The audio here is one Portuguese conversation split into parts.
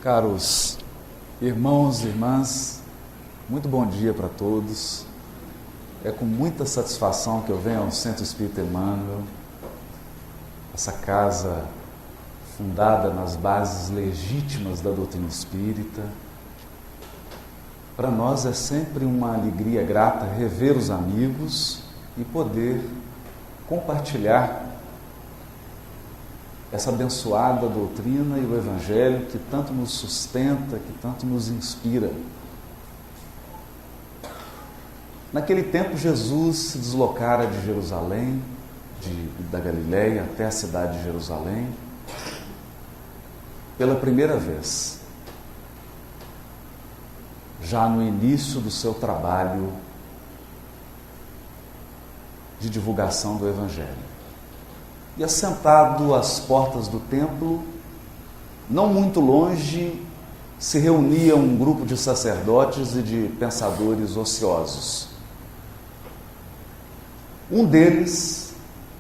Caros irmãos e irmãs, muito bom dia para todos. É com muita satisfação que eu venho ao Centro Espírita Emmanuel, essa casa fundada nas bases legítimas da doutrina espírita. Para nós é sempre uma alegria grata rever os amigos e poder compartilhar essa abençoada doutrina e o Evangelho que tanto nos sustenta, que tanto nos inspira. Naquele tempo, Jesus se deslocara de Jerusalém, da Galileia até a cidade de Jerusalém, pela primeira vez, já no início do seu trabalho de divulgação do Evangelho. E assentado às portas do templo, não muito longe, se reunia um grupo de sacerdotes e de pensadores ociosos. Um deles,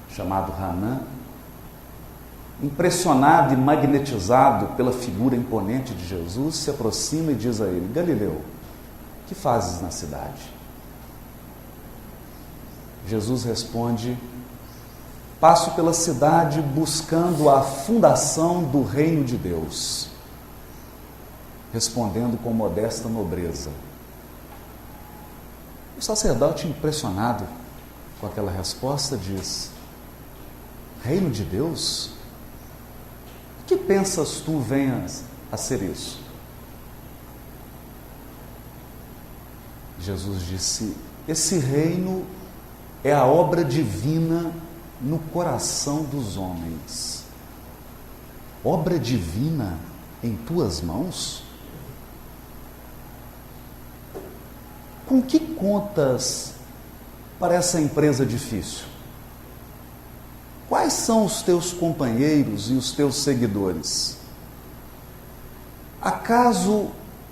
chamado Hanã, impressionado e magnetizado pela figura imponente de Jesus, se aproxima e diz a ele: Galileu, que fazes na cidade? Jesus responde: passo pela cidade buscando a fundação do reino de Deus. Respondendo com modesta nobreza. O sacerdote, impressionado com aquela resposta, diz: reino de Deus? O que pensas tu venhas a ser isso? Jesus disse: esse reino é a obra divina no coração dos homens. Obra divina em tuas mãos? Com que contas para essa empresa difícil? Quais são os teus companheiros e os teus seguidores? Acaso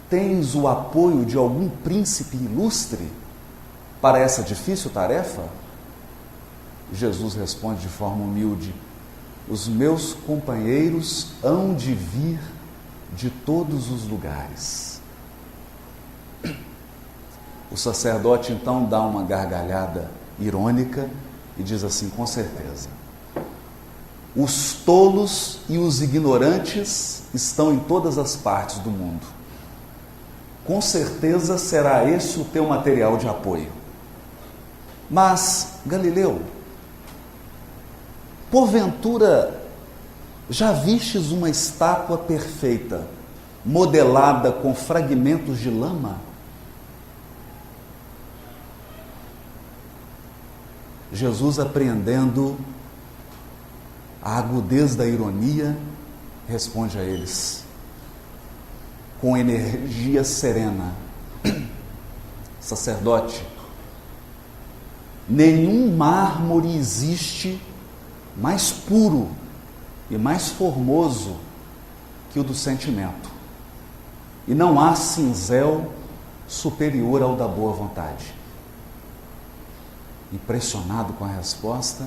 tens o apoio de algum príncipe ilustre para essa difícil tarefa? Jesus responde de forma humilde: os meus companheiros hão de vir de todos os lugares. O sacerdote então dá uma gargalhada irônica e diz assim: com certeza, os tolos e os ignorantes estão em todas as partes do mundo. Com certeza será esse o teu material de apoio. Mas, Galileu, porventura já vistes uma estátua perfeita, modelada com fragmentos de lama? Jesus, apreendendo a agudez da ironia, responde a eles com energia serena: sacerdote, nenhum mármore existe mais puro e mais formoso que o do sentimento, e não há cinzel superior ao da boa vontade. Impressionado com a resposta,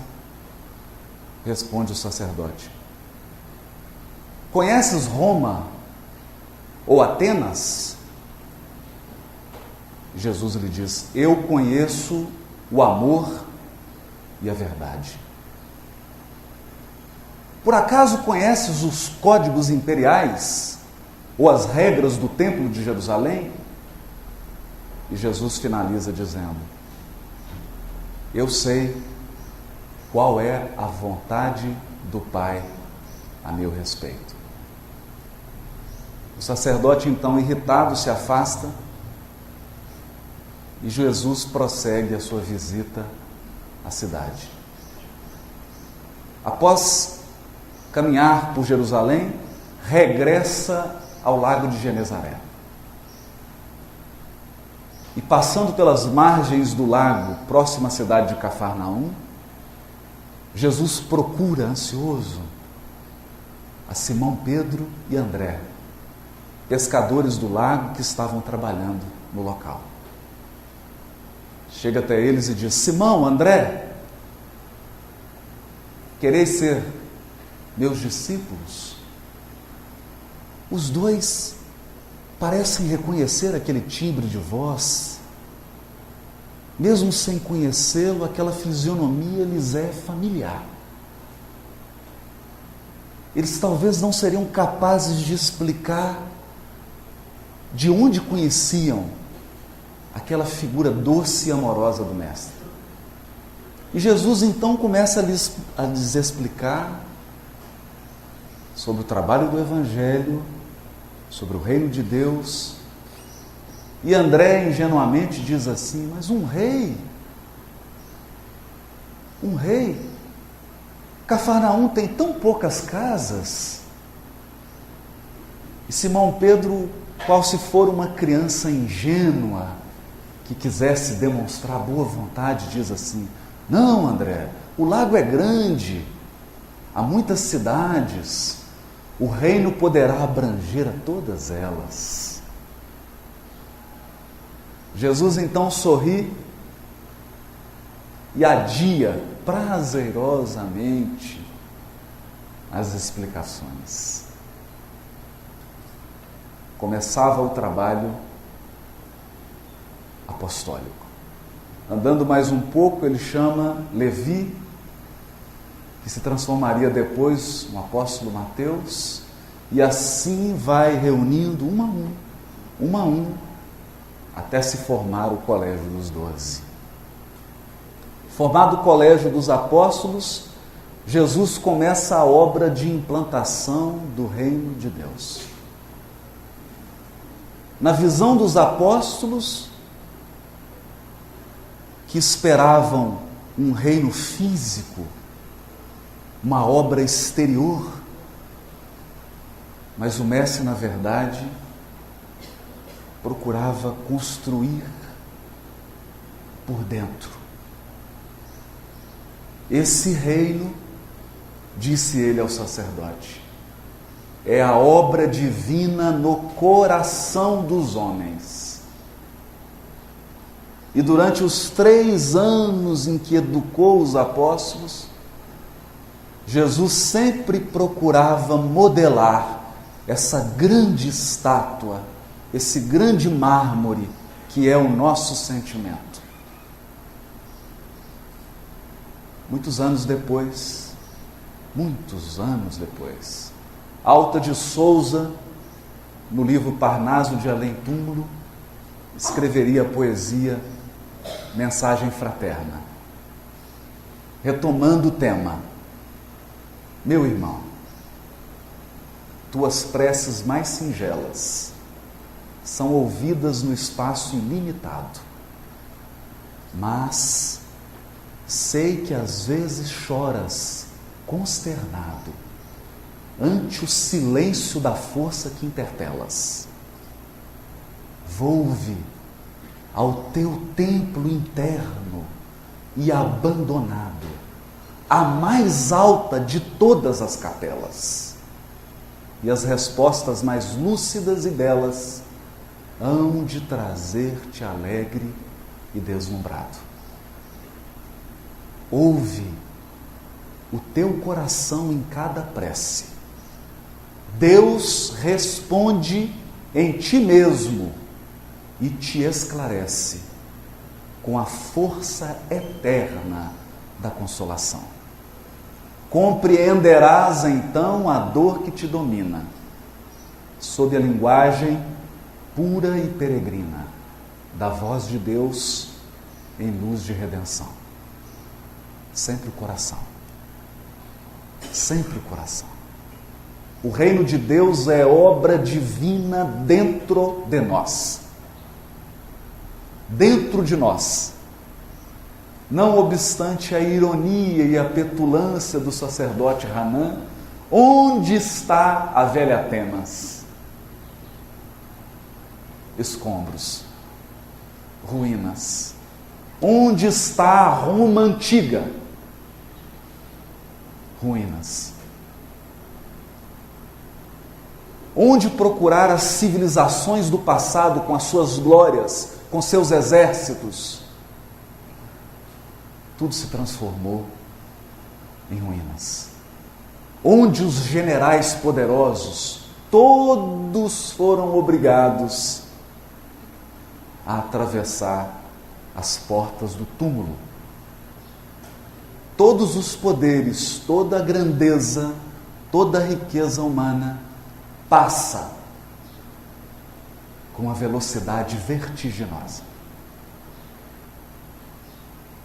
responde o sacerdote: conheces Roma ou Atenas? Jesus lhe diz: eu conheço o amor e a verdade. Por acaso conheces os códigos imperiais ou as regras do templo de Jerusalém? E Jesus finaliza dizendo: eu sei qual é a vontade do Pai a meu respeito. O sacerdote, então, irritado, se afasta e Jesus prossegue a sua visita à cidade. Após caminhar por Jerusalém, regressa ao lago de Genezaré. E passando pelas margens do lago, próxima à cidade de Cafarnaum, Jesus procura, ansioso, a Simão Pedro e André, pescadores do lago que estavam trabalhando no local. Chega até eles e diz: Simão, André, quereis ser meus discípulos? Os dois parecem reconhecer aquele timbre de voz. Mesmo sem conhecê-lo, aquela fisionomia lhes é familiar. Eles talvez não seriam capazes de explicar de onde conheciam aquela figura doce e amorosa do Mestre. E Jesus então começa a lhes explicar sobre o trabalho do Evangelho, sobre o reino de Deus. E André ingenuamente diz assim: mas um rei, Cafarnaum tem tão poucas casas. E Simão Pedro, qual se for uma criança ingênua que quisesse demonstrar boa vontade, diz assim: não, André, o lago é grande, há muitas cidades, o reino poderá abranger a todas elas. Jesus então sorri e adia prazerosamente as explicações. Começava o trabalho apostólico. Andando mais um pouco, ele chama Levi, que se transformaria depois no apóstolo Mateus, e assim vai reunindo um a um, até se formar o colégio dos 12. Formado o colégio dos apóstolos, Jesus começa a obra de implantação do reino de Deus. Na visão dos apóstolos, que esperavam um reino físico, uma obra exterior, mas o Mestre, na verdade, procurava construir por dentro. Esse reino, disse ele ao sacerdote, é a obra divina no coração dos homens. E durante os 3 anos em que educou os apóstolos, Jesus sempre procurava modelar essa grande estátua, esse grande mármore que é o nosso sentimento. Muitos anos depois, Alta de Souza, no livro Parnaso de Além Túmulo, escreveria a poesia Mensagem Fraterna, retomando o tema: meu irmão, tuas preces mais singelas são ouvidas no espaço ilimitado, mas sei que às vezes choras consternado ante o silêncio da força que interpelas. Volve ao teu templo interno e abandonado, a mais alta de todas as capelas, e as respostas mais lúcidas e belas hão de trazer-te alegre e deslumbrado. Ouve o teu coração em cada prece. Deus responde em ti mesmo e te esclarece com a força eterna da consolação. Compreenderás então a dor que te domina, sob a linguagem pura e peregrina da voz de Deus em luz de redenção. Sempre o coração. Sempre o coração. O reino de Deus é obra divina dentro de nós. Dentro de nós. Não obstante a ironia e a petulância do sacerdote Hanan, onde está a velha Atenas? Escombros, ruínas. Onde está a Roma antiga? Ruínas. Onde procurar as civilizações do passado com as suas glórias, com seus exércitos? Tudo se transformou em ruínas. Onde os generais poderosos, todos foram obrigados a atravessar as portas do túmulo. Todos os poderes, toda a grandeza, toda a riqueza humana passa com uma velocidade vertiginosa.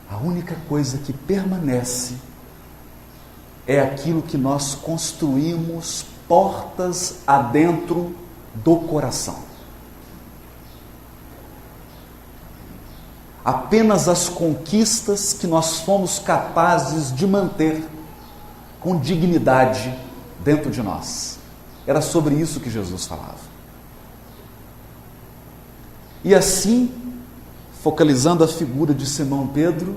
A única coisa que permanece é aquilo que nós construímos portas adentro do coração. Apenas as conquistas que nós fomos capazes de manter com dignidade dentro de nós. Era sobre isso que Jesus falava. E assim, focalizando a figura de Simão Pedro,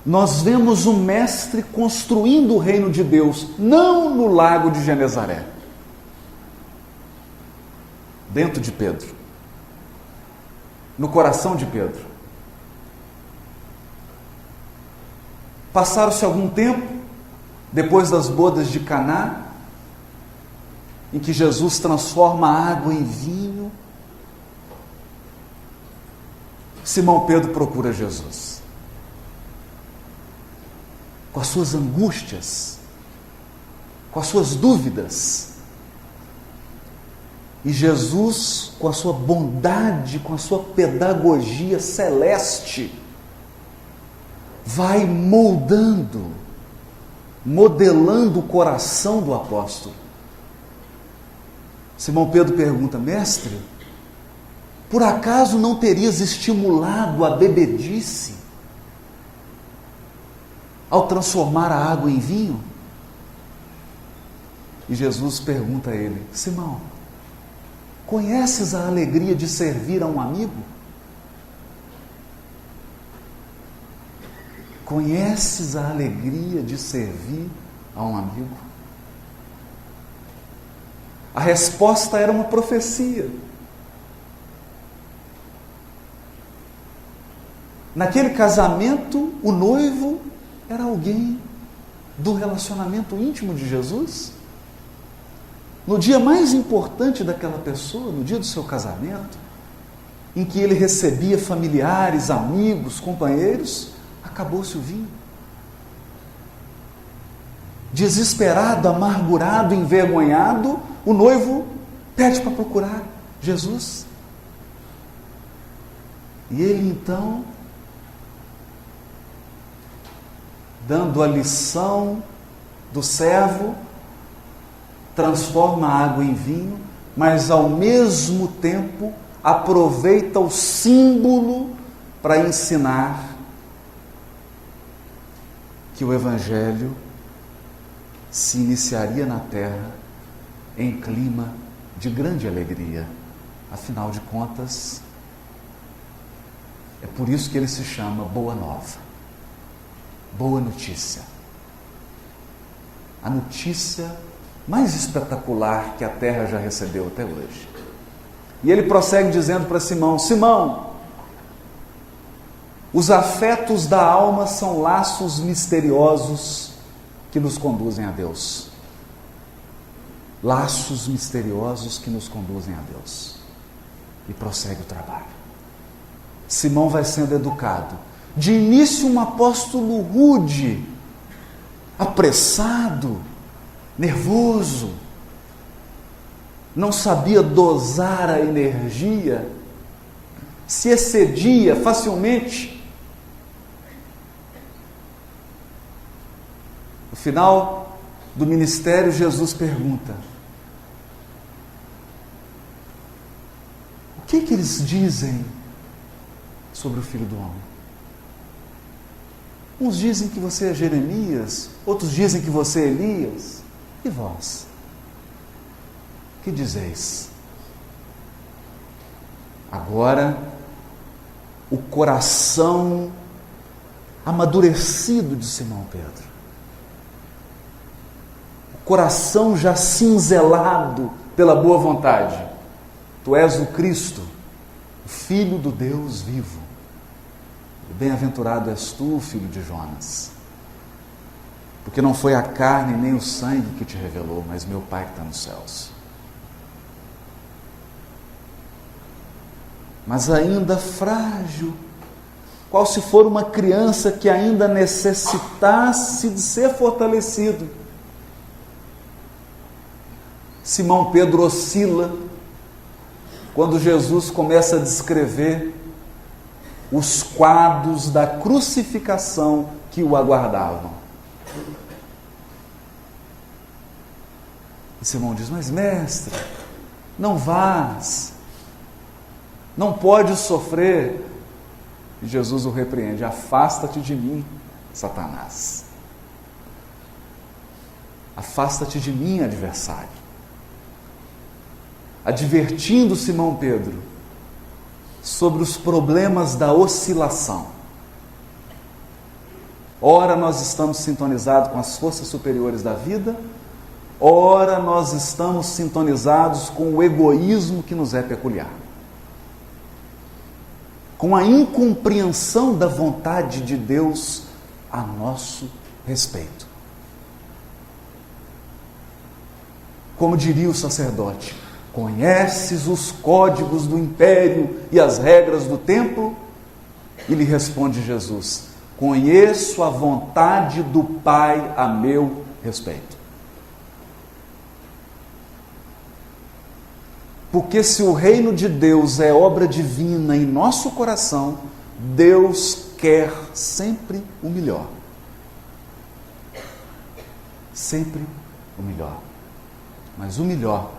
nós vemos o Mestre construindo o reino de Deus, não no lago de Genezaré, dentro de Pedro, no coração de Pedro. Passaram-se algum tempo, depois das bodas de Caná, em que Jesus transforma a água em vinho, Simão Pedro procura Jesus. Com as suas angústias, com as suas dúvidas. E Jesus, com a sua bondade, com a sua pedagogia celeste, vai moldando, modelando o coração do apóstolo. Simão Pedro pergunta: mestre, por acaso não terias estimulado a bebedice ao transformar a água em vinho? E Jesus pergunta a ele: Simão, conheces a alegria de servir a um amigo? Conheces a alegria de servir a um amigo? A resposta era uma profecia. Naquele casamento, o noivo era alguém do relacionamento íntimo de Jesus. No dia mais importante daquela pessoa, no dia do seu casamento, em que ele recebia familiares, amigos, companheiros, acabou-se o vinho. Desesperado, amargurado, envergonhado, o noivo pede para procurar Jesus. E ele então, dando a lição do servo, transforma a água em vinho, mas ao mesmo tempo aproveita o símbolo para ensinar que o Evangelho se iniciaria na terra em clima de grande alegria. Afinal de contas, é por isso que ele se chama Boa Nova, Boa Notícia. A notícia mais espetacular que a terra já recebeu até hoje. E ele prossegue dizendo para Simão: Simão, os afetos da alma são laços misteriosos que nos conduzem a Deus. Laços misteriosos que nos conduzem a Deus. E prossegue o trabalho. Simão vai sendo educado. De início um apóstolo rude, apressado, nervoso, não sabia dosar a energia, se excedia facilmente. No final do ministério, Jesus pergunta: o que eles dizem sobre o Filho do Homem? Uns dizem que você é Jeremias, outros dizem que você é Elias. E vós? Que dizeis? Agora, o coração amadurecido de Simão Pedro, o coração já cinzelado pela boa vontade: tu és o Cristo, o Filho do Deus vivo. Bem-aventurado és tu, filho de Jonas, porque não foi a carne nem o sangue que te revelou, mas meu Pai que está nos céus. mas ainda frágil, qual se for uma criança que ainda necessitasse de ser fortalecido. Simão Pedro oscila quando Jesus começa a descrever os quadros da crucificação que o aguardavam. E Simão diz: mas mestre, não vás, não pode sofrer. E Jesus o repreende: afasta-te de mim, Satanás. Afasta-te de mim, adversário. Advertindo Simão Pedro sobre os problemas da oscilação. Ora nós estamos sintonizados com as forças superiores da vida, ora nós estamos sintonizados com o egoísmo que nos é peculiar, com a incompreensão da vontade de Deus a nosso respeito. Como diria o sacerdote: conheces os códigos do império e as regras do templo? E lhe responde Jesus: conheço a vontade do Pai a meu respeito. Porque se o reino de Deus é obra divina em nosso coração, Deus quer sempre o melhor. Sempre o melhor. Mas o melhor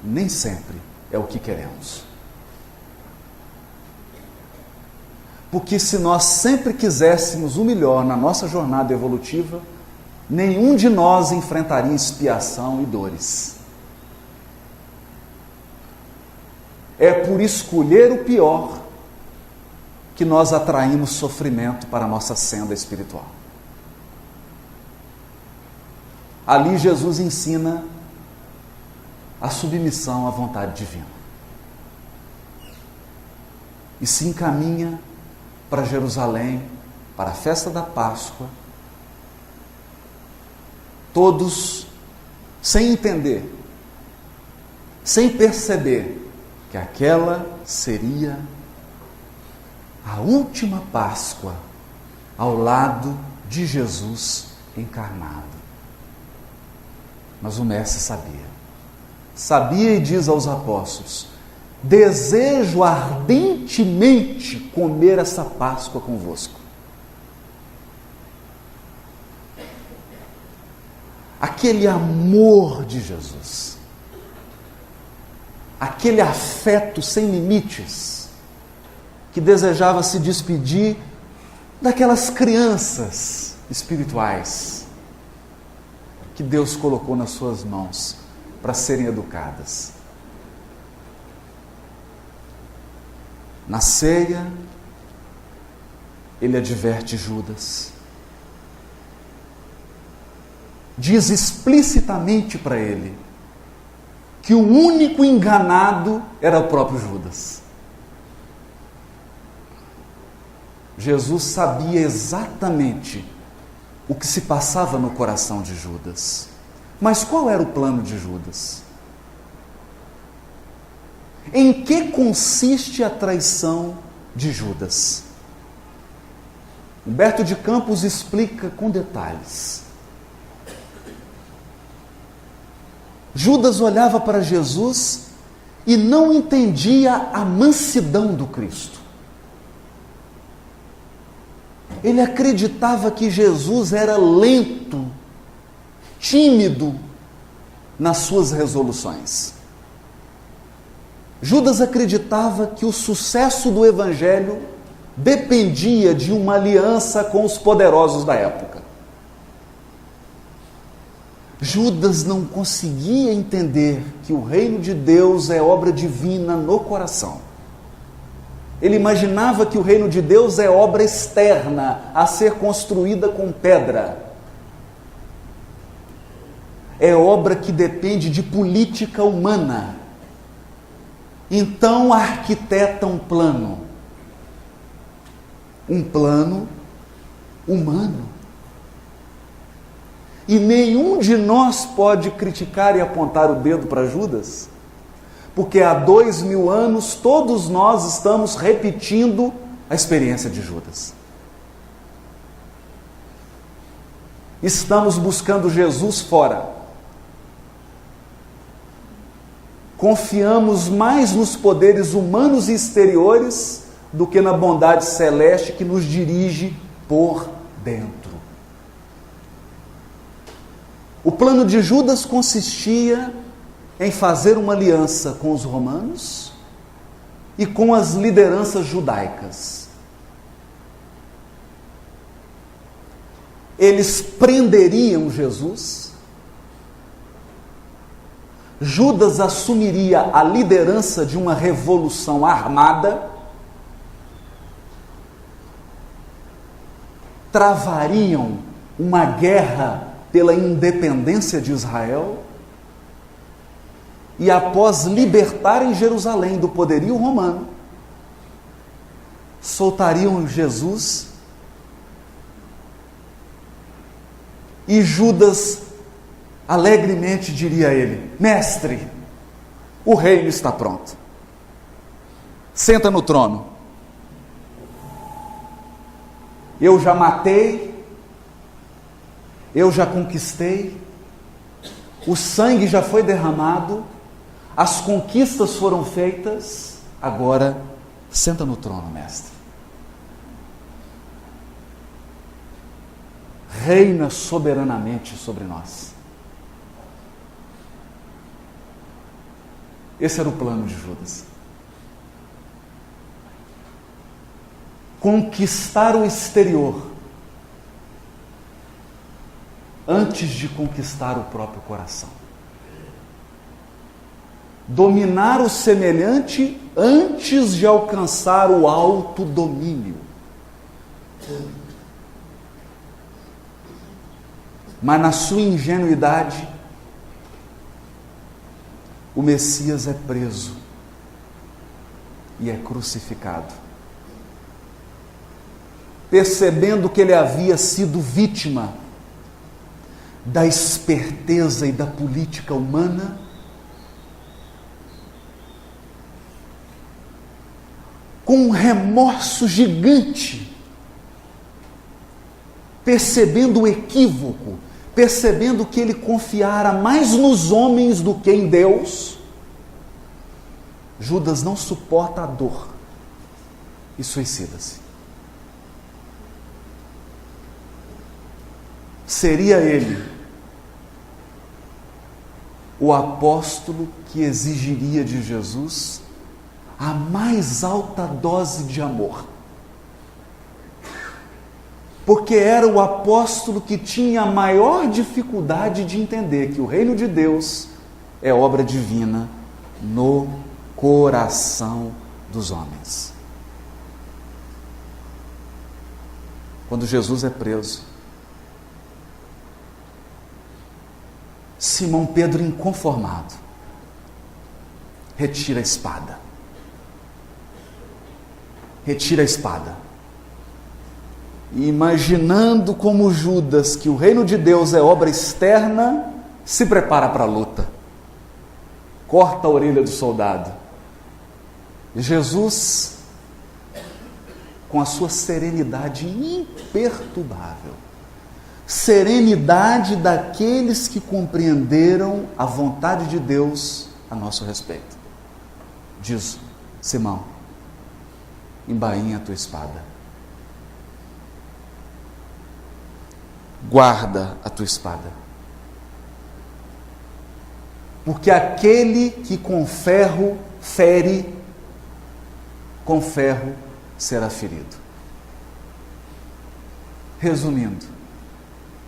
nem sempre é o que queremos. Porque se nós sempre quiséssemos o melhor na nossa jornada evolutiva, nenhum de nós enfrentaria expiação e dores. É por escolher o pior que nós atraímos sofrimento para a nossa senda espiritual. Ali Jesus ensina a submissão à vontade divina. E se encaminha para Jerusalém, para a festa da Páscoa, todos sem entender, sem perceber que aquela seria a última Páscoa ao lado de Jesus encarnado. Mas o mestre sabia e diz aos apóstolos: desejo ardentemente comer essa Páscoa convosco. Aquele amor de Jesus, aquele afeto sem limites, que desejava se despedir daquelas crianças espirituais que Deus colocou nas suas mãos para serem educadas. Na ceia, ele adverte Judas. Diz explicitamente para ele que o único enganado era o próprio Judas. Jesus sabia exatamente o que se passava no coração de Judas. Mas qual era o plano de Judas? Em que consiste a traição de Judas? Humberto de Campos explica com detalhes. Judas olhava para Jesus e não entendia a mansidão do Cristo. Ele acreditava que Jesus era lento, tímido nas suas resoluções. Judas acreditava que o sucesso do Evangelho dependia de uma aliança com os poderosos da época. Judas não conseguia entender que o reino de Deus é obra divina no coração. Ele imaginava que o reino de Deus é obra externa, a ser construída com pedra. É obra que depende de política humana. Então arquiteta um plano humano. E nenhum de nós pode criticar e apontar o dedo para Judas, porque há 2000 anos todos nós estamos repetindo a experiência de Judas. Estamos buscando Jesus fora. Confiamos mais nos poderes humanos e exteriores do que na bondade celeste que nos dirige por dentro. O plano de Judas consistia em fazer uma aliança com os romanos e com as lideranças judaicas. Eles prenderiam Jesus. Judas assumiria a liderança de uma revolução armada, travariam uma guerra pela independência de Israel e, após libertarem Jerusalém do poderio romano, soltariam Jesus e Judas alegremente diria a ele: mestre, o reino está pronto. Senta no trono. Eu já matei, eu já conquistei, o sangue já foi derramado, as conquistas foram feitas, agora senta no trono, mestre. Reina soberanamente sobre nós. Esse era o plano de Judas. Conquistar o exterior antes de conquistar o próprio coração. Dominar o semelhante antes de alcançar o autodomínio. Mas na sua ingenuidade, o Messias é preso e é crucificado. Percebendo que ele havia sido vítima da esperteza e da política humana, com um remorso gigante, percebendo o equívoco, percebendo que ele confiara mais nos homens do que em Deus, Judas não suporta a dor e suicida-se. Seria ele o apóstolo que exigiria de Jesus a mais alta dose de amor. Porque era o apóstolo que tinha a maior dificuldade de entender que o reino de Deus é obra divina no coração dos homens. Quando Jesus é preso, Simão Pedro, inconformado, retira a espada. Retira a espada. E imaginando como Judas que o reino de Deus é obra externa, se prepara para a luta. Corta a orelha do soldado. E Jesus, com a sua serenidade imperturbável, serenidade daqueles que compreenderam a vontade de Deus a nosso respeito, diz: Simão, embainha a tua espada. Guarda a tua espada. Porque aquele que com ferro fere, com ferro será ferido. Resumindo,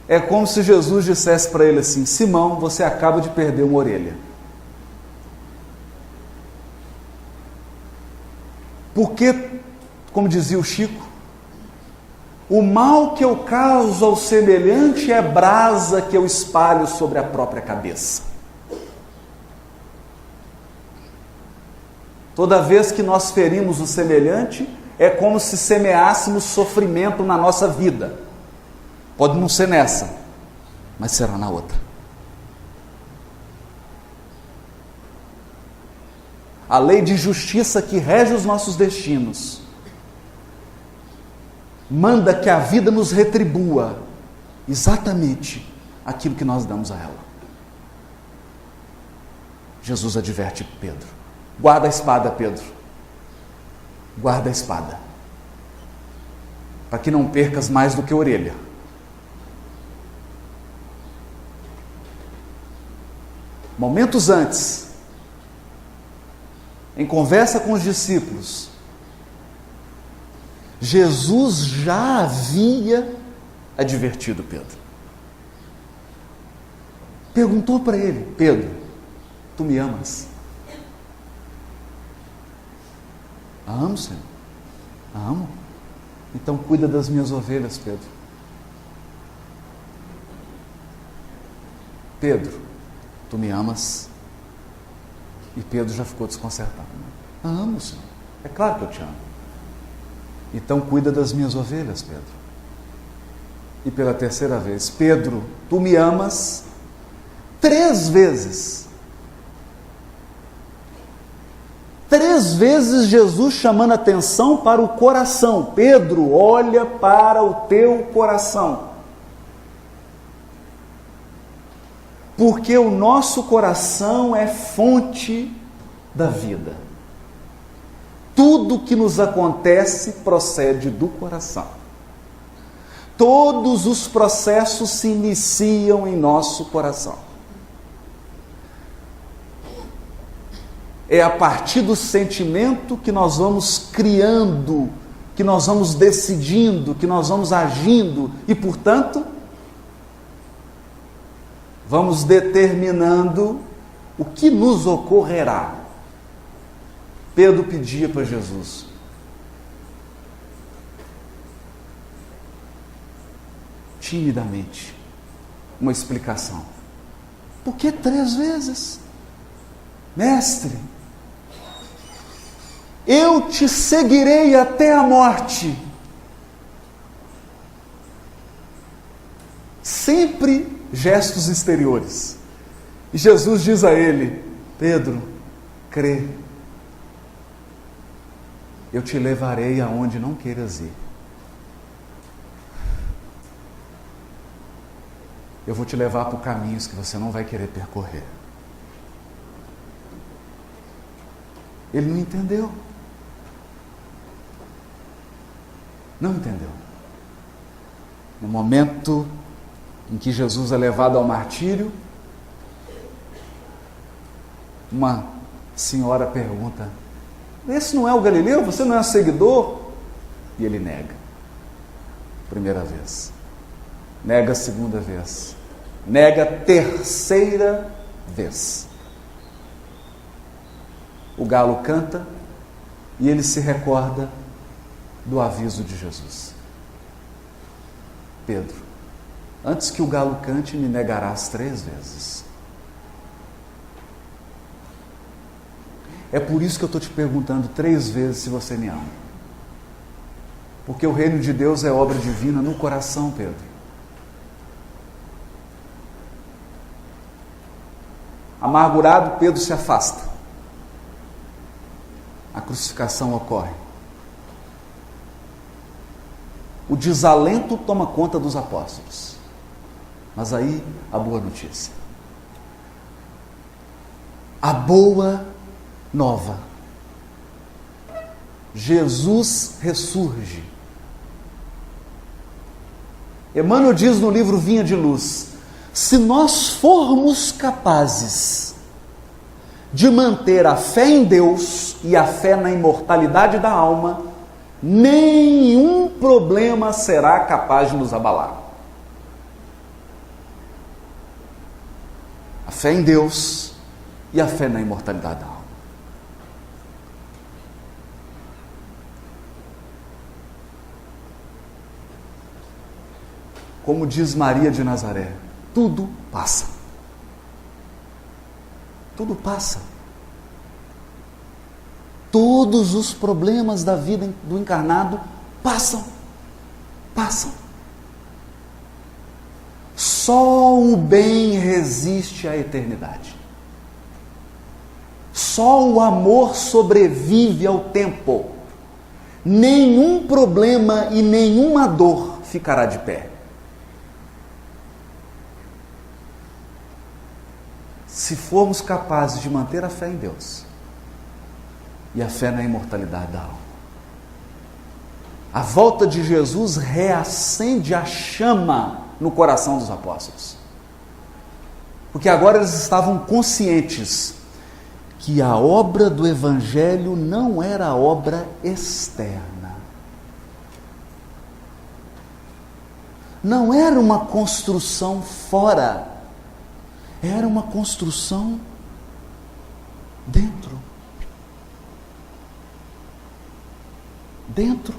é como se Jesus dissesse para ele assim: Simão, você acaba de perder uma orelha. Porque, como dizia o Chico, o mal que eu causo ao semelhante é brasa que eu espalho sobre a própria cabeça. Toda vez que nós ferimos o semelhante, é como se semeássemos sofrimento na nossa vida. Pode não ser nessa, mas será na outra. a lei de justiça que rege os nossos destinos, manda que a vida nos retribua exatamente aquilo que nós damos a ela. Jesus adverte Pedro: guarda a espada, Pedro, guarda a espada, para que não percas mais do que a orelha. Momentos antes, em conversa com os discípulos, Jesus já havia advertido Pedro. Perguntou para ele: Pedro, tu me amas? Amo, Senhor. Amo. Então cuida das minhas ovelhas, Pedro. Pedro, tu me amas? E Pedro já ficou desconcertado. Amo, Senhor. É claro que eu te amo. Então cuida das minhas ovelhas, Pedro. E pela terceira vez: Pedro, tu me amas? 3 vezes. 3 vezes Jesus chamando atenção para o coração. Pedro, olha para o teu coração. Porque o nosso coração é fonte da vida. Tudo que nos acontece procede do coração. Todos os processos se iniciam em nosso coração. É a partir do sentimento que nós vamos criando, que nós vamos decidindo, que nós vamos agindo e, portanto, vamos determinando o que nos ocorrerá. Pedro pedia para Jesus: timidamente, uma explicação. Por que 3 vezes? Mestre, eu te seguirei até a morte. Sempre gestos exteriores. E Jesus diz a ele: Pedro, crê, eu te levarei aonde não queiras ir. Eu vou te levar por caminhos que você não vai querer percorrer. Ele não entendeu. Não entendeu. No momento em que Jesus é levado ao martírio, uma senhora pergunta: esse não é o Galileu? Você não é seguidor? E ele nega. Primeira vez. Nega a segunda vez. Nega a terceira vez. O galo canta e ele se recorda do aviso de Jesus. Pedro, antes que o galo cante, me negarás 3 vezes. É por isso que eu estou te perguntando 3 vezes se você me ama. Porque o reino de Deus é obra divina no coração, Pedro. Amargurado, Pedro se afasta. A crucificação ocorre. O desalento toma conta dos apóstolos. Mas aí, a boa notícia. A boa nova. Jesus ressurge. Emmanuel diz no livro Vinha de Luz: se nós formos capazes de manter a fé em Deus e a fé na imortalidade da alma, nenhum problema será capaz de nos abalar. A fé em Deus e a fé na imortalidade da alma. Como diz Maria de Nazaré, tudo passa. Tudo passa. Todos os problemas da vida do encarnado passam. Passam. Só o bem resiste à eternidade. Só o amor sobrevive ao tempo. Nenhum problema e nenhuma dor ficará de pé. Se formos capazes de manter a fé em Deus e a fé na imortalidade da alma. A volta de Jesus reacende a chama no coração dos apóstolos. Porque agora eles estavam conscientes que a obra do Evangelho não era obra externa. Não era uma construção fora, era uma construção dentro. Dentro.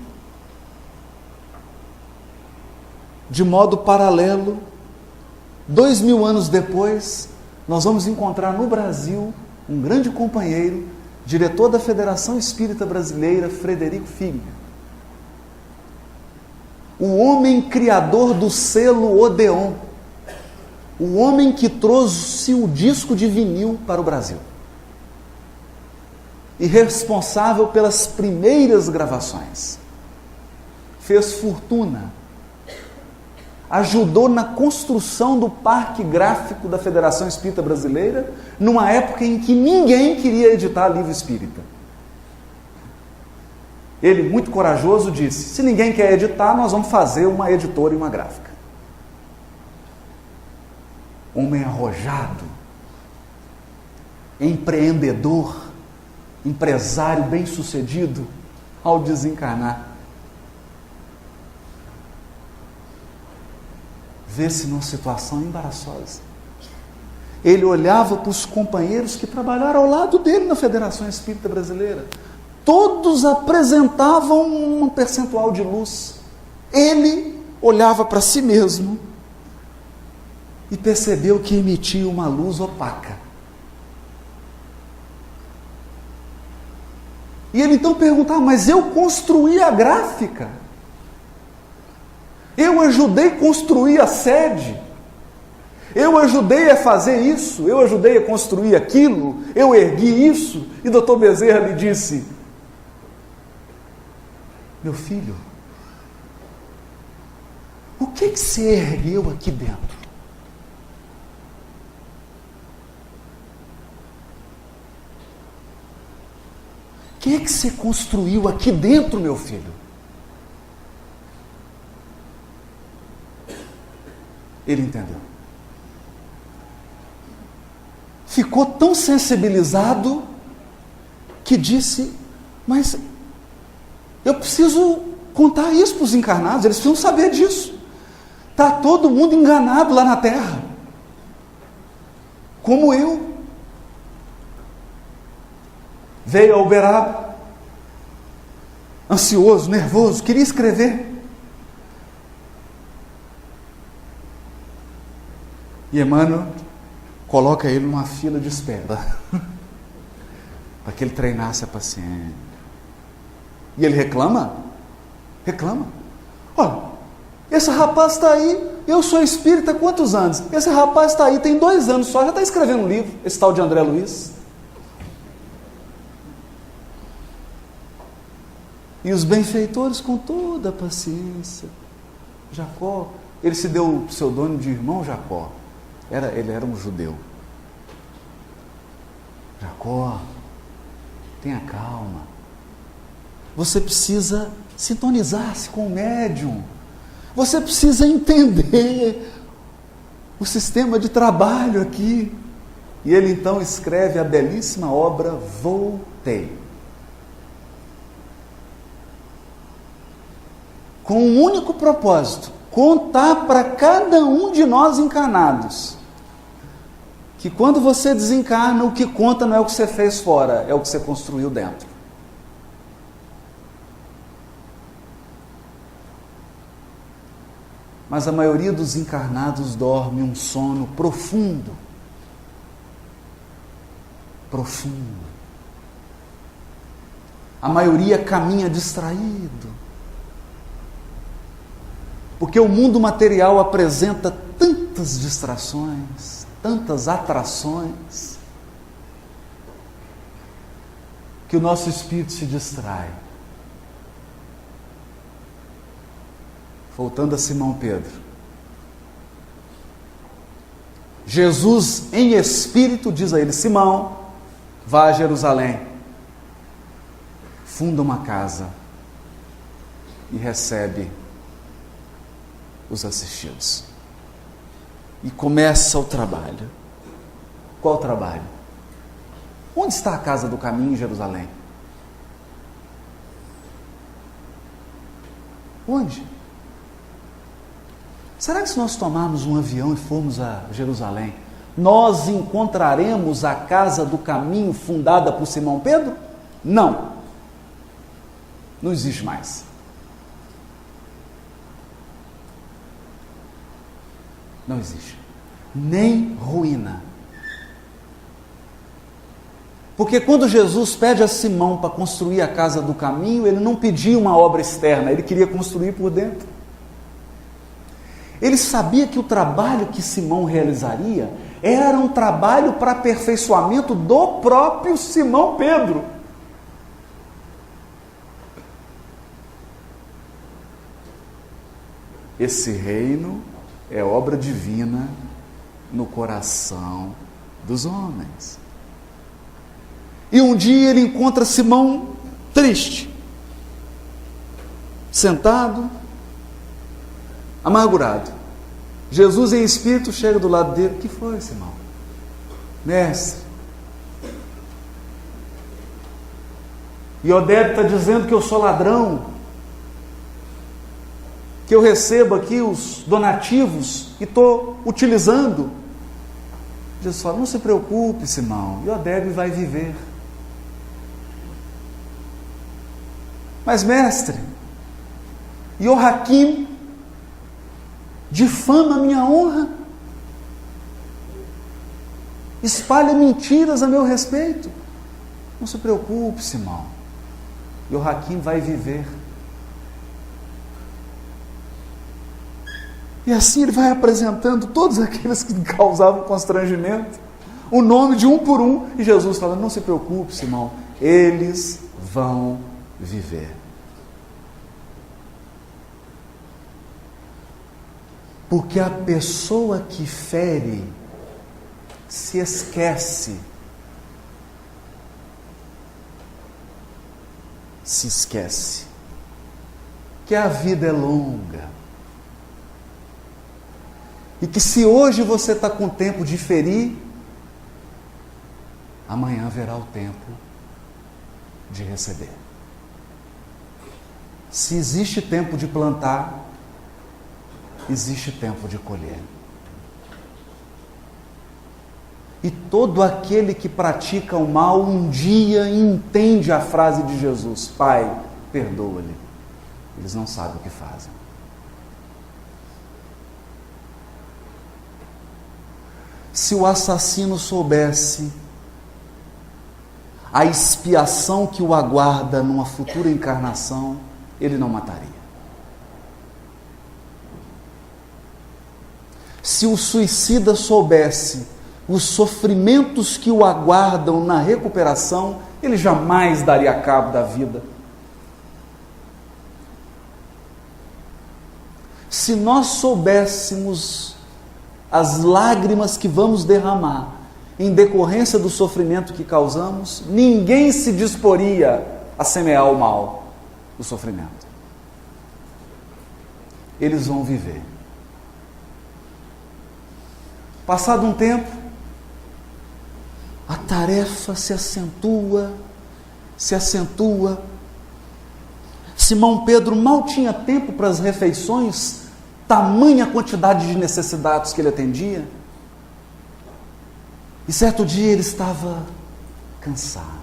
De modo paralelo, 2000 anos depois, nós vamos encontrar no Brasil um grande companheiro, diretor da Federação Espírita Brasileira, Frederico Filho. O homem criador do selo Odeon. O homem que trouxe o disco de vinil para o Brasil. E responsável pelas primeiras gravações. Fez fortuna. Ajudou na construção do parque gráfico da Federação Espírita Brasileira, numa época em que ninguém queria editar livro espírita. Ele, muito corajoso, disse: se ninguém quer editar, nós vamos fazer uma editora e uma gráfica. Homem arrojado, empreendedor, empresário bem-sucedido, ao desencarnar, vê-se numa situação embaraçosa. Ele olhava para os companheiros que trabalharam ao lado dele na Federação Espírita Brasileira. Todos apresentavam um percentual de luz. Ele olhava para si mesmo e percebeu que emitia uma luz opaca. E ele então perguntava: mas eu construí a gráfica? Eu ajudei a construir a sede, eu ajudei a fazer isso, eu ajudei a construir aquilo, eu ergui isso. E Dr. Bezerra lhe disse: meu filho, o que você ergueu aqui dentro? O que você construiu aqui dentro, meu filho? Ele entendeu. Ficou tão sensibilizado que disse: mas eu preciso contar isso para os encarnados, eles precisam saber disso. Está todo mundo enganado lá na Terra, como eu. Veio a Uberaba, ansioso, nervoso, queria escrever. E Emmanuel coloca ele numa fila de espera, para que ele treinasse a paciência. E ele reclama? Reclama. Olha, esse rapaz está aí, eu sou espírita há quantos anos? Esse rapaz está aí, tem 2 anos só, já está escrevendo um livro, esse tal de André Luiz. E os benfeitores, com toda a paciência, Jacó, ele se deu o pseudônimo de irmão Jacó. Ele era um judeu. Jacó, tenha calma. Você precisa sintonizar-se com o médium. Você precisa entender o sistema de trabalho aqui. E ele então escreve a belíssima obra Voltei. Com um único propósito: contar para cada um de nós encarnados que quando você desencarna, o que conta não é o que você fez fora, é o que você construiu dentro. Mas a maioria dos encarnados dorme um sono profundo. Profundo. A maioria caminha distraído. Porque o mundo material apresenta tantas distrações, tantas atrações, que o nosso espírito se distrai. Voltando a Simão Pedro. Jesus, em espírito, diz a ele: Simão, vá a Jerusalém, funda uma casa e recebe os assistidos. E começa o trabalho. Qual trabalho? Onde está a casa do caminho em Jerusalém? Onde? Será que se nós tomarmos um avião e formos a Jerusalém, nós encontraremos a casa do caminho fundada por Simão Pedro? Não. Não existe mais. Não existe. Nem ruína. Porque quando Jesus pede a Simão para construir a casa do caminho, ele não pediu uma obra externa, ele queria construir por dentro. Ele sabia que o trabalho que Simão realizaria era um trabalho para aperfeiçoamento do próprio Simão Pedro. Esse reino é obra divina no coração dos homens. E um dia ele encontra Simão triste, sentado, amargurado. Jesus em espírito chega do lado dele: o que foi, Simão? Mestre, Iodete está dizendo que eu sou ladrão, que eu recebo aqui os donativos e estou utilizando. Jesus fala: não se preocupe, Simão, Iodete vai viver. Mas mestre, Joaquim difama a minha honra, espalha mentiras a meu respeito. Não se preocupe, Simão, Joaquim vai viver. E assim ele vai apresentando todos aqueles que causavam constrangimento, o nome de um por um, e Jesus fala: não se preocupe, Simão, eles vão viver. Porque a pessoa que fere se esquece. Se esquece que a vida é longa. E que se hoje você está com tempo de ferir, amanhã haverá o tempo de receber. Se existe tempo de plantar, existe tempo de colher. E todo aquele que pratica o mal um dia entende a frase de Jesus: Pai, perdoa-lhe, eles não sabem o que fazem. Se o assassino soubesse a expiação que o aguarda numa futura encarnação, ele não mataria. Se o suicida soubesse os sofrimentos que o aguardam na recuperação, ele jamais daria cabo da vida. Se nós soubéssemos as lágrimas que vamos derramar em decorrência do sofrimento que causamos, ninguém se disporia a semear o mal, o sofrimento. Eles vão viver. Passado um tempo, a tarefa se acentua. Simão Pedro mal tinha tempo para as refeições, tamanha quantidade de necessidades que ele atendia. E certo dia ele estava cansado.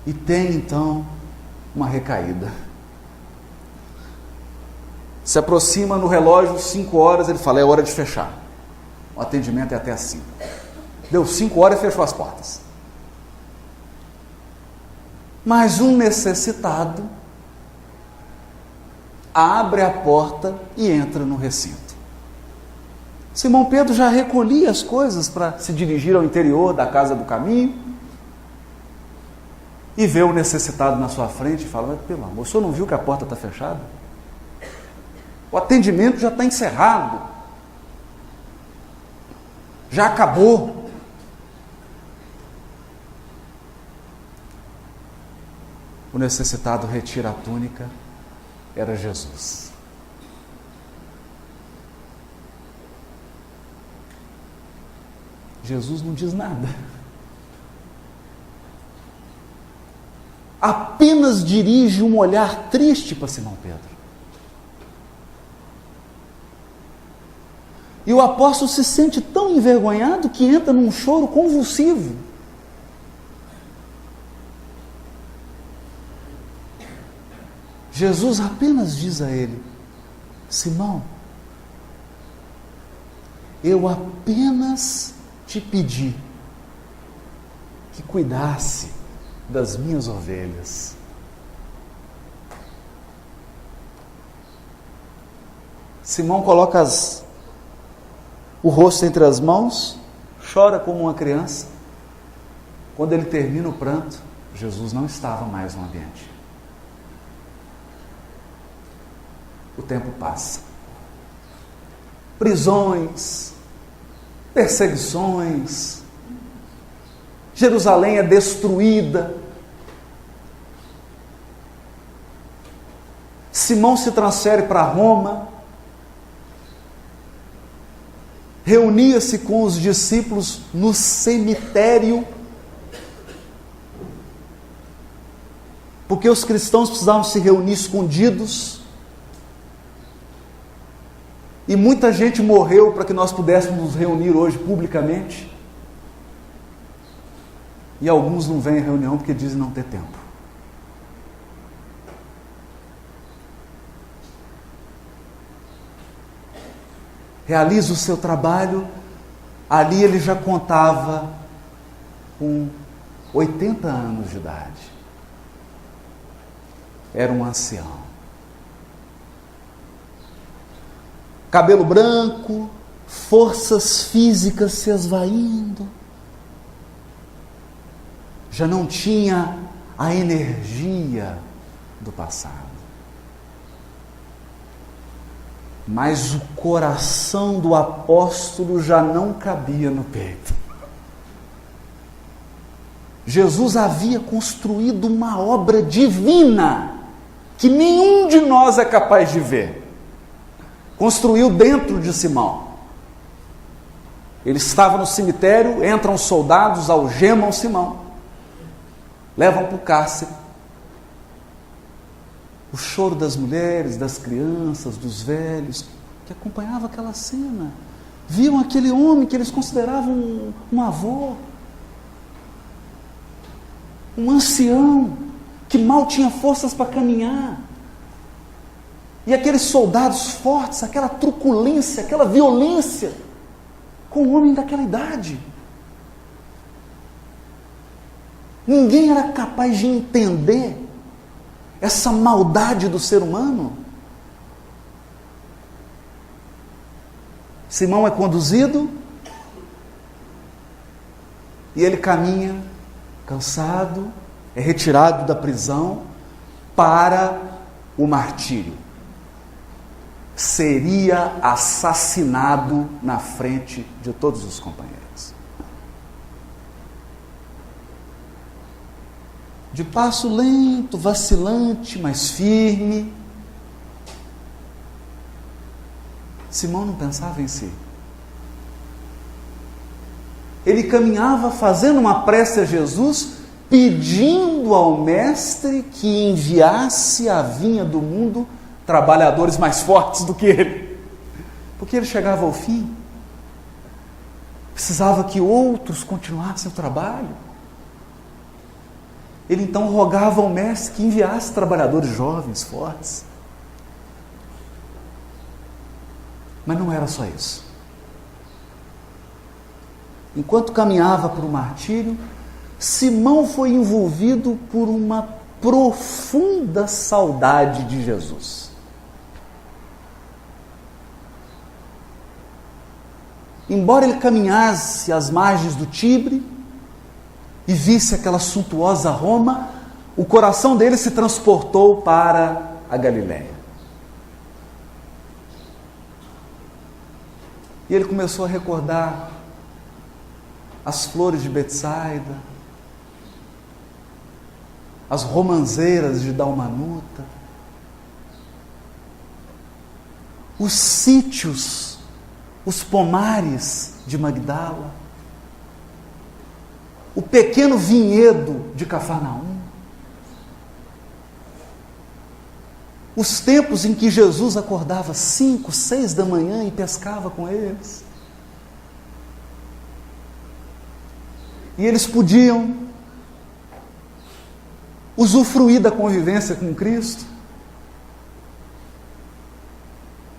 E tem então uma recaída. Se aproxima no relógio 5 horas, ele fala: é hora de fechar. O atendimento é até às 5. Deu 5 horas e fechou as portas. Mas um necessitado abre a porta e entra no recinto. Simão Pedro já recolhia as coisas para se dirigir ao interior da casa do caminho e vê o necessitado na sua frente e fala: mas, pelo amor, o senhor não viu que a porta está fechada? O atendimento já está encerrado. Já acabou. O necessitado retira a túnica, era Jesus. Jesus não diz nada. Apenas dirige um olhar triste para Simão Pedro. E o apóstolo se sente tão envergonhado que entra num choro convulsivo. Jesus apenas diz a ele: Simão, eu apenas te pedi que cuidasse das minhas ovelhas. Simão coloca o rosto entre as mãos, chora como uma criança. Quando ele termina o pranto, Jesus não estava mais no ambiente. O tempo passa. Prisões, perseguições, Jerusalém é destruída. Simão se transfere para Roma, reunia-se com os discípulos no cemitério, porque os cristãos precisavam se reunir escondidos, e muita gente morreu para que nós pudéssemos nos reunir hoje publicamente, e alguns não vêm à reunião porque dizem não ter tempo. Realiza o seu trabalho. Ali ele já contava com 80 anos de idade. Era um ancião. Cabelo branco, forças físicas se esvaindo. Já não tinha a energia do passado. Mas o coração do apóstolo já não cabia no peito. Jesus havia construído uma obra divina que nenhum de nós é capaz de ver. Construiu dentro de Simão. Ele estava no cemitério, entram os soldados, algemam Simão, levam para o cárcere. O choro das mulheres, das crianças, dos velhos, que acompanhavam aquela cena, viam aquele homem que eles consideravam um avô, um ancião, que mal tinha forças para caminhar, e aqueles soldados fortes, aquela truculência, aquela violência, com um homem daquela idade. Ninguém era capaz de entender essa maldade do ser humano. Simão é conduzido e ele caminha cansado, é retirado da prisão para o martírio. Seria assassinado na frente de todos os companheiros. De passo lento, vacilante, mas firme. Simão não pensava em si. Ele caminhava fazendo uma prece a Jesus, pedindo ao Mestre que enviasse à vinha do mundo trabalhadores mais fortes do que ele. Porque ele chegava ao fim, precisava que outros continuassem o trabalho. Ele então rogava ao Mestre que enviasse trabalhadores jovens, fortes. Mas não era só isso. Enquanto caminhava para o martírio, Simão foi envolvido por uma profunda saudade de Jesus. embora ele caminhasse às margens do Tibre e visse aquela suntuosa Roma, o coração dele se transportou para a Galiléia. E ele começou a recordar as flores de Betsaida, as romãzeiras de Dalmanuta, os sítios, os pomares de Magdala, o pequeno vinhedo de Cafarnaum, os tempos em que Jesus acordava 5, 6 da manhã e pescava com eles. E eles podiam usufruir da convivência com Cristo.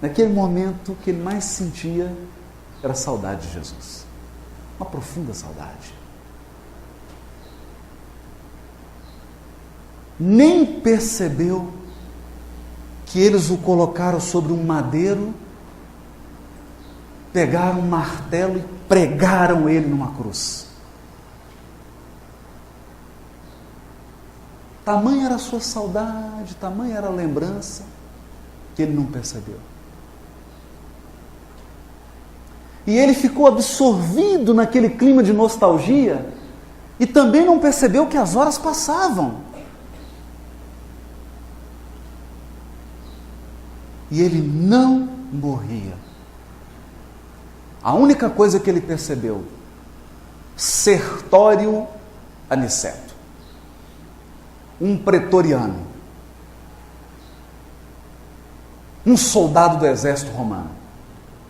Naquele momento, o que ele mais sentia era a saudade de Jesus. Uma profunda saudade. Nem percebeu que eles o colocaram sobre um madeiro, pegaram um martelo e pregaram ele numa cruz. Tamanha era a sua saudade, tamanha era a lembrança, que ele não percebeu. E ele ficou absorvido naquele clima de nostalgia e também não percebeu que as horas passavam. E ele não morria. A única coisa que ele percebeu: Sertório Aniceto, um pretoriano, um soldado do exército romano,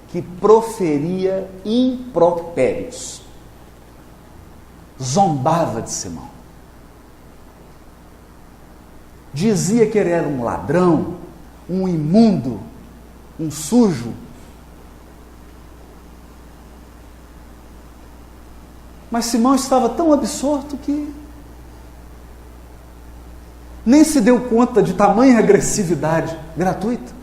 que proferia impropérios, zombava de Simão, dizia que ele era um ladrão, um imundo, um sujo. Mas Simão estava tão absorto que nem se deu conta de tamanha agressividade gratuita.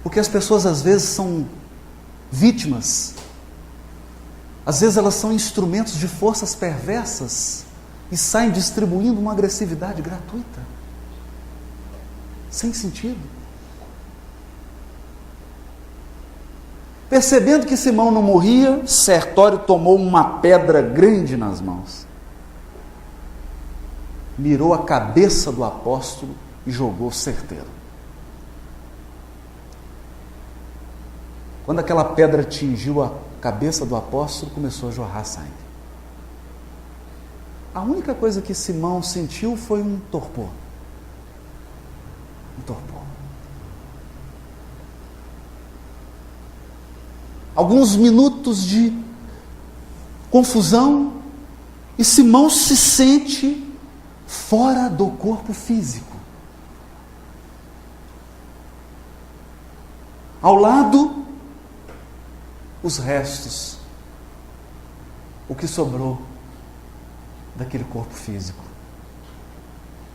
Porque as pessoas às vezes são vítimas, às vezes elas são instrumentos de forças perversas e saem distribuindo uma agressividade gratuita, sem sentido. Percebendo que Simão não morria, Sertório tomou uma pedra grande nas mãos, mirou a cabeça do apóstolo e jogou certeiro. Quando aquela pedra atingiu a cabeça do apóstolo, começou a jorrar sangue. A única coisa que Simão sentiu foi um torpor. Um torpor. Alguns minutos de confusão e Simão se sente fora do corpo físico. Ao lado, os restos, o que sobrou daquele corpo físico.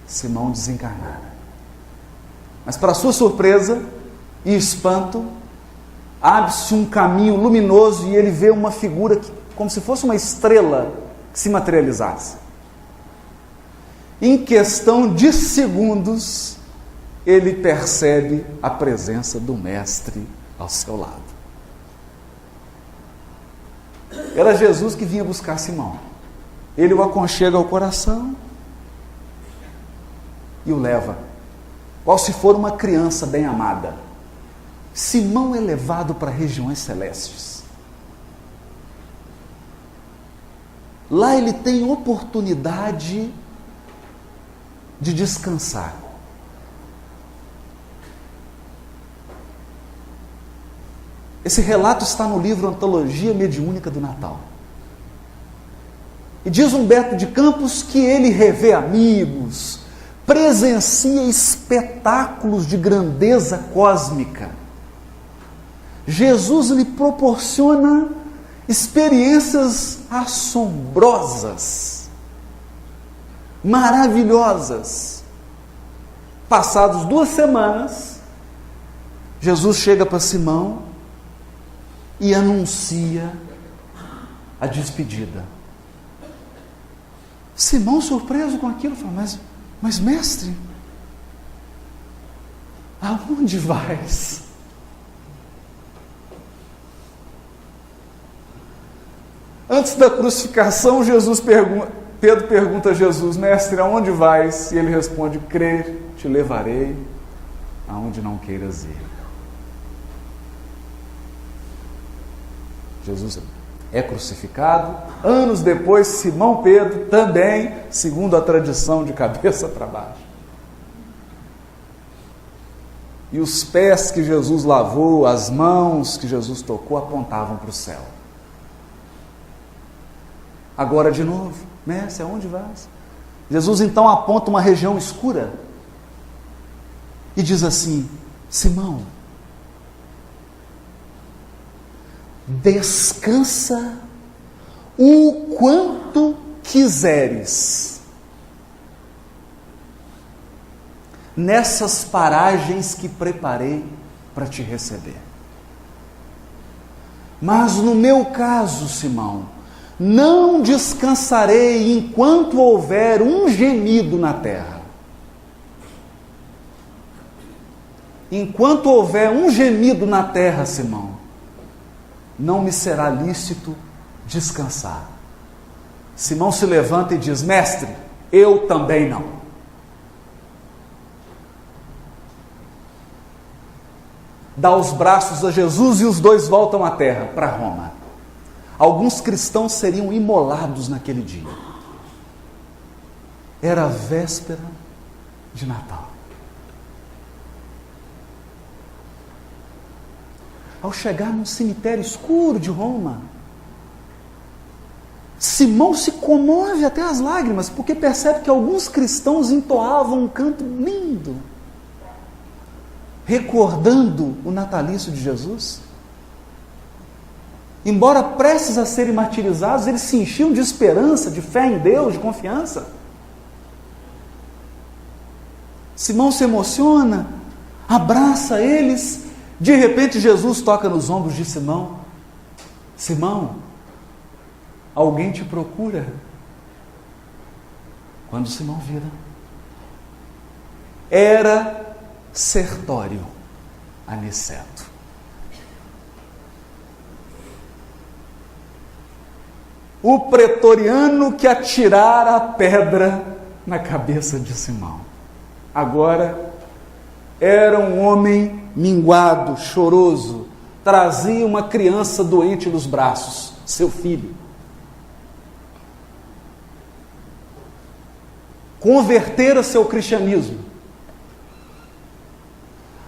Simão desencarnara. Mas para sua surpresa e espanto, abre-se um caminho luminoso e ele vê uma figura que, como se fosse uma estrela que se materializasse. Em questão de segundos, ele percebe a presença do Mestre ao seu lado. Era Jesus que vinha buscar Simão. Ele o aconchega ao coração e o leva, qual se for uma criança bem amada. Simão é levado para regiões celestes. Lá ele tem oportunidade de descansar. Esse relato está no livro Antologia Mediúnica do Natal. E diz Humberto de Campos que ele revê amigos, presencia espetáculos de grandeza cósmica. Jesus lhe proporciona experiências assombrosas, maravilhosas. Passados 2 semanas, Jesus chega para Simão e anuncia a despedida. Simão, surpreso com aquilo, fala: mas mestre, aonde vais? Antes da crucificação, Pedro pergunta a Jesus: mestre, aonde vais? E ele responde: crer, te levarei aonde não queiras ir. Jesus é crucificado. Anos depois, Simão Pedro também, segundo a tradição, de cabeça para baixo. E os pés que Jesus lavou, as mãos que Jesus tocou, apontavam para o céu. Agora de novo: mestre, aonde vais? Jesus então aponta uma região escura e diz assim: Simão, descansa o quanto quiseres nessas paragens que preparei para te receber. Mas no meu caso, Simão, não descansarei enquanto houver um gemido na terra. Enquanto houver um gemido na terra, Simão, não me será lícito descansar. Simão se levanta e diz: mestre, eu também não. Dá os braços a Jesus e os dois voltam à terra, para Roma. Alguns cristãos seriam imolados naquele dia. Era a véspera de Natal. Ao chegar num cemitério escuro de Roma, Simão se comove até as lágrimas, porque percebe que alguns cristãos entoavam um canto lindo, recordando o natalício de Jesus. Embora prestes a serem martirizados, eles se enchiam de esperança, de fé em Deus, de confiança. Simão se emociona, abraça eles. De repente, Jesus toca nos ombros de Simão: Simão, alguém te procura. Quando Simão vira, era Sertório Aniceto. O pretoriano que atirara a pedra na cabeça de Simão. Agora era um homem minguado, choroso, trazia uma criança doente nos braços, seu filho. Convertera-se ao cristianismo,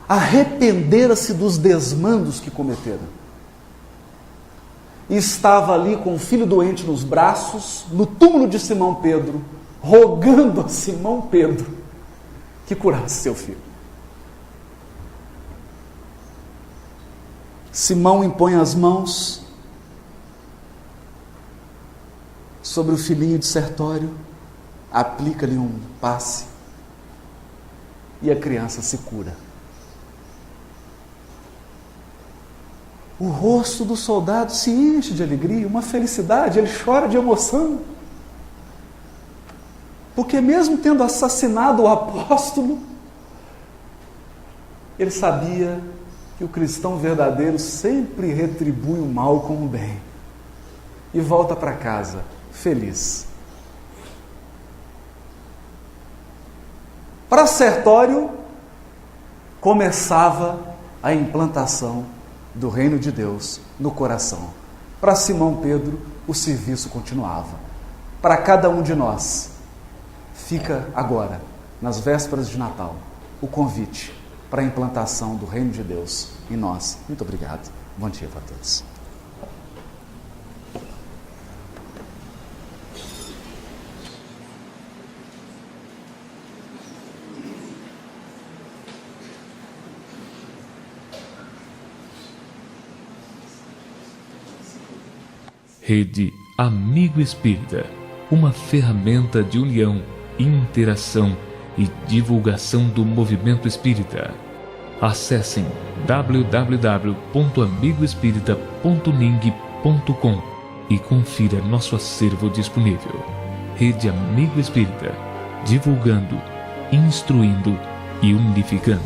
arrependera-se dos desmandos que cometera. E estava ali com o filho doente nos braços, no túmulo de Simão Pedro, rogando a Simão Pedro que curasse seu filho. Simão impõe as mãos sobre o filhinho de Sertório, aplica-lhe um passe e a criança se cura. O rosto do soldado se enche de alegria, uma felicidade, ele chora de emoção. Porque mesmo tendo assassinado o apóstolo, ele sabia que o cristão verdadeiro sempre retribui o mal com o bem. E volta para casa feliz. Para Sertório, começava a implantação do reino de Deus no coração. Para Simão Pedro, o serviço continuava. Para cada um de nós, fica agora, nas vésperas de Natal, o convite para a implantação do reino de Deus em nós. Muito obrigado. Bom dia para todos. Rede Amigo Espírita, uma ferramenta de união, interação e divulgação do movimento espírita. Acessem www.amigoespírita.ning.com e confira nosso acervo disponível. Rede Amigo Espírita, divulgando, instruindo e unificando.